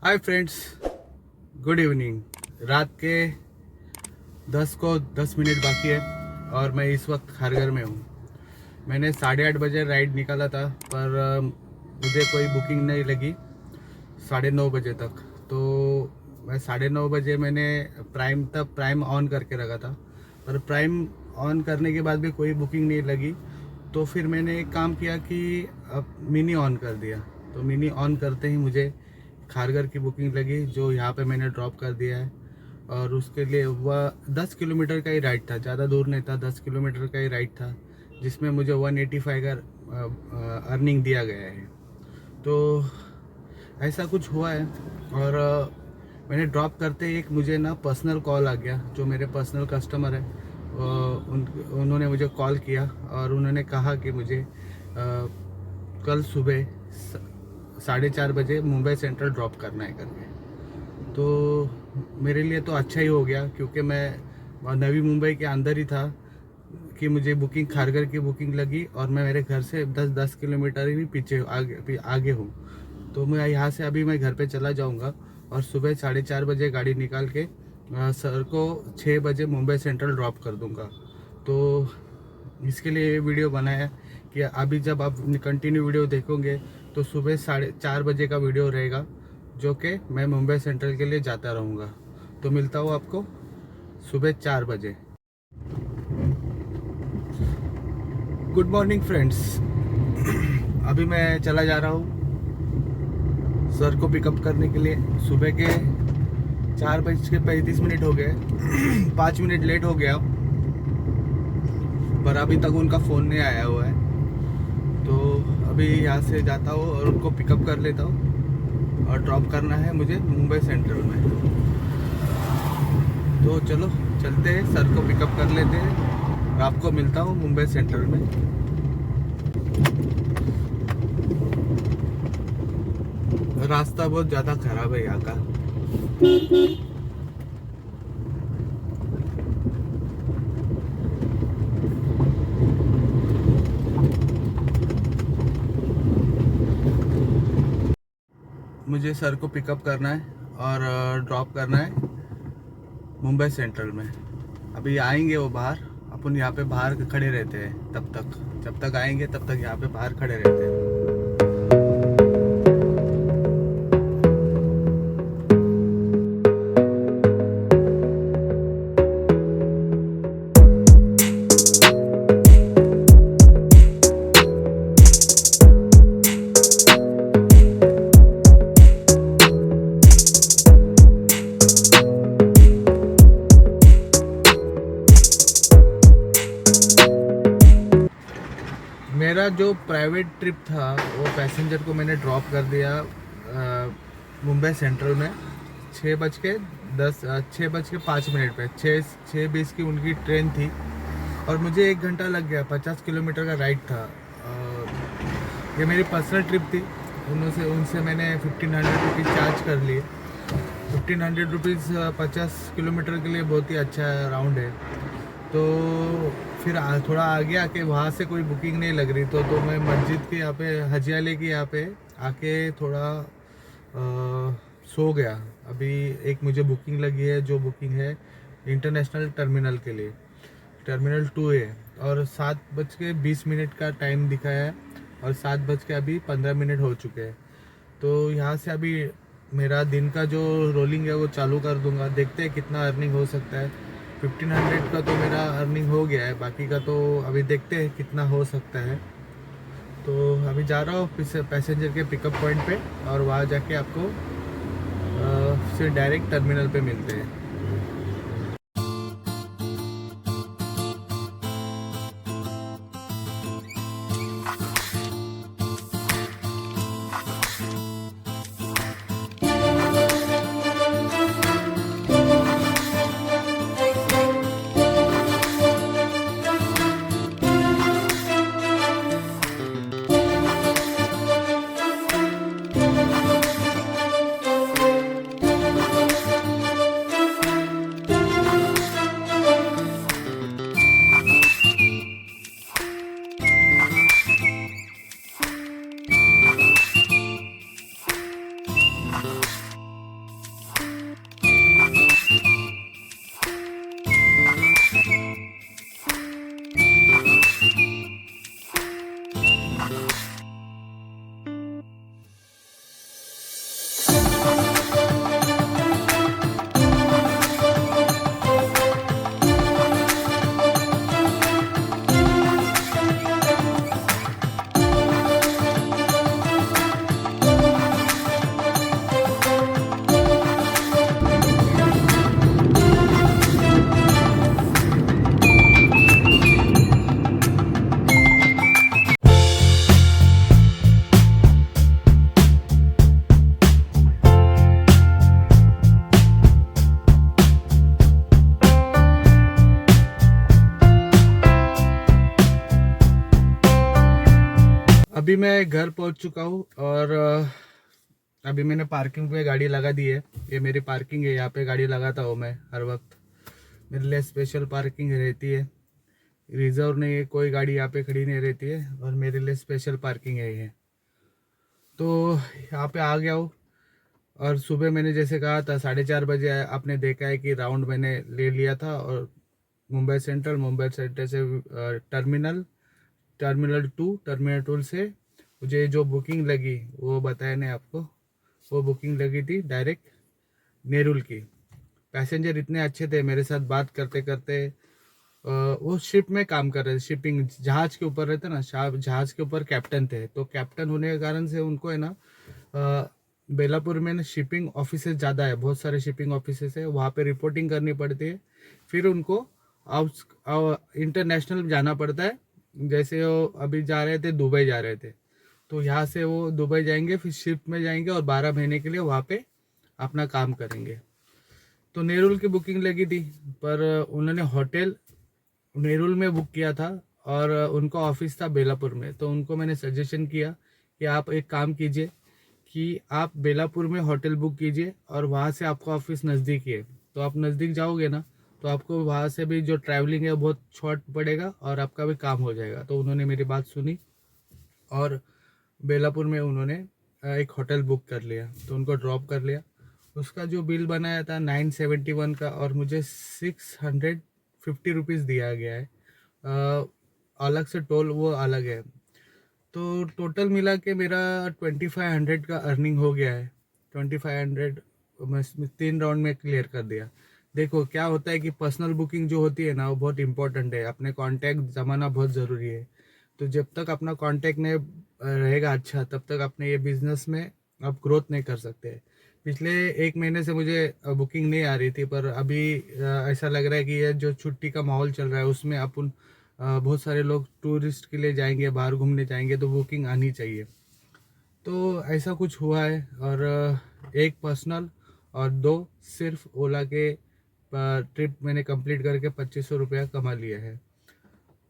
Hi friends, good evening. रात के 10 बाकी है और मैं इस वक्त खारघर में हूँ। मैंने 8:30 बजे राइड निकाला था, पर मुझे कोई बुकिंग नहीं लगी 9:30 बजे तक। तो मैं 9:30 बजे मैंने प्राइम ऑन करके रखा था, पर प्राइम ऑन करने के बाद भी कोई बुकिंग नहीं लगी। तो फिर मैंने एक काम किया कि अब मिनी ऑन कर दिया। तो मिनी ऑन करते ही मुझे खारघर की बुकिंग लगी, जो यहाँ पे मैंने ड्रॉप कर दिया है। और उसके लिए वह 10 किलोमीटर का ही राइड था, ज़्यादा दूर नहीं था, 10 किलोमीटर का ही राइड था, जिसमें मुझे 185 का अर्निंग दिया गया है। तो ऐसा कुछ हुआ है। और मैंने ड्रॉप करते ही एक मुझे ना पर्सनल कॉल आ गया। जो मेरे पर्सनल कस्टमर है उन्होंने मुझे कॉल किया और उन्होंने कहा कि मुझे कल सुबह 4:30 बजे मुंबई सेंट्रल ड्रॉप करना है करके। तो मेरे लिए तो अच्छा ही हो गया, क्योंकि मैं नवी मुंबई के अंदर ही था कि मुझे बुकिंग खारघर की बुकिंग लगी और मैं मेरे घर से 10 किलोमीटर ही पीछे आगे हूँ। तो मैं यहाँ से अभी मैं घर पे चला जाऊँगा और सुबह 4:30 बजे गाड़ी निकाल के सर को 6 बजे मुंबई सेंट्रल ड्रॉप कर दूँगा। तो इसके लिए ये वीडियो बनाया कि अभी जब आप कंटिन्यू वीडियो देखोगे तो सुबह 4:30 बजे का वीडियो रहेगा, जो कि मैं मुंबई सेंट्रल के लिए जाता रहूँगा। तो मिलता हूँ आपको सुबह 4 बजे। Good morning friends. अभी मैं चला जा रहा हूँ सर को पिकअप करने के लिए। सुबह के 4:35 हो गए। 5 मिनट लेट हो गया, पर अभी तक उनका फ़ोन नहीं आया हुआ है। तो अभी यहाँ से जाता हूँ और उनको पिकअप कर लेता हूँ और ड्रॉप करना है मुझे मुंबई सेंट्रल में। तो चलो चलते हैं, सर को पिकअप कर लेते हैं और आपको मिलता हूँ मुंबई सेंट्रल में। रास्ता बहुत ज़्यादा खराब है यहाँ का। मुझे सर को पिकअप करना है और ड्रॉप करना है मुंबई सेंट्रल में। अभी आएंगे वो बाहर, अपन यहाँ पे बाहर खड़े रहते हैं तब तक, जब तक आएंगे तब तक यहाँ पे बाहर खड़े रहते हैं। मेरा जो प्राइवेट ट्रिप था वो पैसेंजर को मैंने ड्रॉप कर दिया मुंबई सेंट्रल में 6:05 पे। 6:20 की उनकी ट्रेन थी और मुझे 1 घंटा लग गया। 50 किलोमीटर का राइड था। ये मेरी पर्सनल ट्रिप थी। उनसे मैंने 1500 रुपीज़ चार्ज कर लिए। 1500 रुपीज़ 50 किलोमीटर के लिए बहुत ही अच्छा राउंड है। तो फिर थोड़ा आगे आके वहाँ से कोई बुकिंग नहीं लग रही, तो मैं मस्जिद के यहाँ पे हजियाले के यहाँ पे आके थोड़ा सो गया। अभी एक मुझे बुकिंग लगी है, जो बुकिंग है इंटरनेशनल टर्मिनल के लिए, टर्मिनल 2 है। और 7:20 का टाइम दिखाया है और 7:15 हो चुके हैं। तो यहाँ से अभी मेरा दिन का जो रोलिंग है वो चालू कर दूंगा। देखते हैं कितना अर्निंग हो सकता है। 1500 का तो मेरा अर्निंग हो गया है, बाकी का तो अभी देखते हैं कितना हो सकता है। तो अभी जा रहा हूँ पैसेंजर के पिकअप पॉइंट पे और वहाँ जाके आपको फिर डायरेक्ट टर्मिनल पे मिलते हैं। अभी मैं घर पहुंच चुका हूँ और अभी मैंने पार्किंग पे गाड़ी लगा दी है। ये मेरी पार्किंग है, यहाँ पे गाड़ी लगाता हूँ मैं हर वक्त। मेरे लिए स्पेशल पार्किंग रहती है, रिजर्व नहीं है, कोई गाड़ी यहाँ पे खड़ी नहीं रहती है और मेरे लिए स्पेशल पार्किंग है ये। तो यहाँ पे आ गया हूँ और सुबह मैंने जैसे कहा था 4:30 बजे आपने देखा है कि राउंड मैंने ले लिया था और मुंबई सेंट्रल से टर्मिनल 2 से मुझे जो बुकिंग लगी वो बताया नहीं आपको। वो बुकिंग लगी थी डायरेक्ट नेरुल की। पैसेंजर इतने अच्छे थे, मेरे साथ बात करते करते वो शिप में काम कर रहे थे, शिपिंग जहाज के ऊपर रहते ना, जहाज के ऊपर कैप्टन थे। तो कैप्टन होने के कारण से उनको है ना बेलापुर में ना शिपिंग ऑफिसेज ज़्यादा है, बहुत सारे शिपिंग ऑफिसेज है, वहाँ पे रिपोर्टिंग करनी पड़ती है। फिर उनको इंटरनेशनल जाना पड़ता है। जैसे वो अभी जा रहे थे, दुबई जा रहे थे, तो यहाँ से वो दुबई जाएंगे, फिर शिप में जाएंगे और 12 महीने के लिए वहाँ पे अपना काम करेंगे। तो नेरुल की बुकिंग लगी थी, पर उन्होंने होटल नेरुल में बुक किया था और उनका ऑफिस था बेलापुर में। तो उनको मैंने सजेशन किया कि आप एक काम कीजिए कि आप बेलापुर में होटल बुक कीजिए और वहाँ से आपका ऑफिस नज़दीक है, तो आप नज़दीक जाओगे ना तो आपको वहाँ से भी जो ट्रैवलिंग है बहुत शॉर्ट पड़ेगा और आपका भी काम हो जाएगा। तो उन्होंने मेरी बात सुनी और बेलापुर में उन्होंने एक होटल बुक कर लिया, तो उनको ड्रॉप कर लिया। उसका जो बिल बनाया था 971 का और मुझे 650 रुपीज़ दिया गया है। अलग से टोल वो अलग है। तो टोटल मिला के मेरा 2500 का अर्निंग हो गया है। 2500 मैं 3 राउंड में क्लियर कर दिया। देखो क्या होता है कि पर्सनल बुकिंग जो होती है ना वो बहुत इंपॉर्टेंट है, अपने कांटेक्ट जमाना बहुत ज़रूरी है। तो जब तक अपना कांटेक्ट नहीं रहेगा अच्छा, तब तक अपने ये बिजनेस में आप ग्रोथ नहीं कर सकते। पिछले 1 महीने से मुझे बुकिंग नहीं आ रही थी, पर अभी ऐसा लग रहा है कि ये जो छुट्टी का माहौल चल रहा है उसमें अपन बहुत सारे लोग टूरिस्ट के लिए जाएंगे, बाहर घूमने जाएंगे, तो बुकिंग आनी चाहिए। तो ऐसा कुछ हुआ है और एक पर्सनल और 2 सिर्फ ओला के ट्रिप मैंने कंप्लीट करके 2500 रुपया कमा लिया है।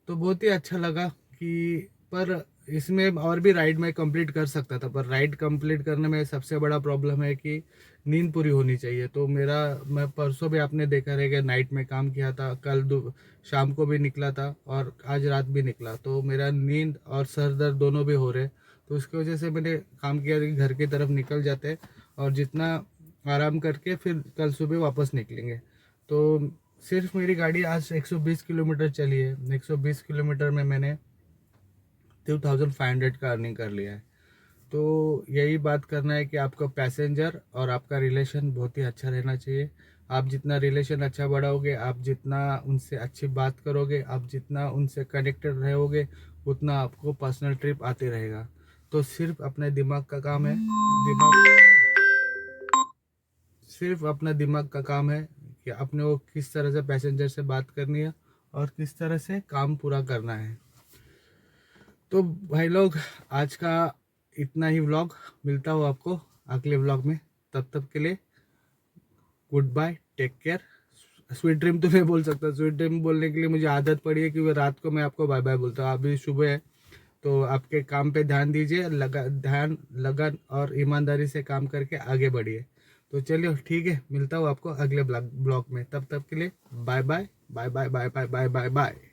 तो बहुत ही अच्छा लगा कि पर इसमें और भी राइड मैं कंप्लीट कर सकता था, पर राइड कंप्लीट करने में सबसे बड़ा प्रॉब्लम है कि नींद पूरी होनी चाहिए। तो मैं परसों भी आपने देखा रहेगा नाइट में काम किया था, कल शाम को भी निकला था और आज रात भी निकला, तो मेरा नींद और सर दर्द दोनों भी हो रहे। तो उसकी वजह से मैंने काम किया कि घर की तरफ निकल जाते और जितना आराम करके फिर कल सुबह वापस निकलेंगे। तो सिर्फ मेरी गाड़ी आज 120 किलोमीटर चली है। 120 किलोमीटर में मैंने 2500 का अर्निंग कर लिया है। तो यही बात करना है कि आपका पैसेंजर और आपका रिलेशन बहुत ही अच्छा रहना चाहिए। आप जितना रिलेशन अच्छा बढ़ाओगे, आप जितना उनसे अच्छी बात करोगे, आप जितना उनसे कनेक्टेड रहोगे, उतना आपको पर्सनल ट्रिप आते रहेगा। तो सिर्फ अपने दिमाग का काम है, सिर्फ अपना दिमाग का काम है कि अपने को किस तरह से पैसेंजर से बात करनी है और किस तरह से काम पूरा करना है। तो भाई लोग, आज का इतना ही व्लॉग। मिलता हूँ आपको अगले व्लॉग में, तब तक के लिए goodbye, take care. Sweet dream तो मैं बोल सकता, स्वीट ड्रीम बोलने के लिए मुझे आदत पड़ी है क्योंकि रात को मैं आपको बाय बाय बोलता हूँ। अभी सुबह है तो आपके काम पे ध्यान दीजिए, ध्यान लगन और ईमानदारी से काम करके आगे बढ़िए। तो चलिए ठीक है, मिलता हूँ आपको अगले ब्लॉग में, तब तक के लिए bye bye bye bye bye bye bye bye bye.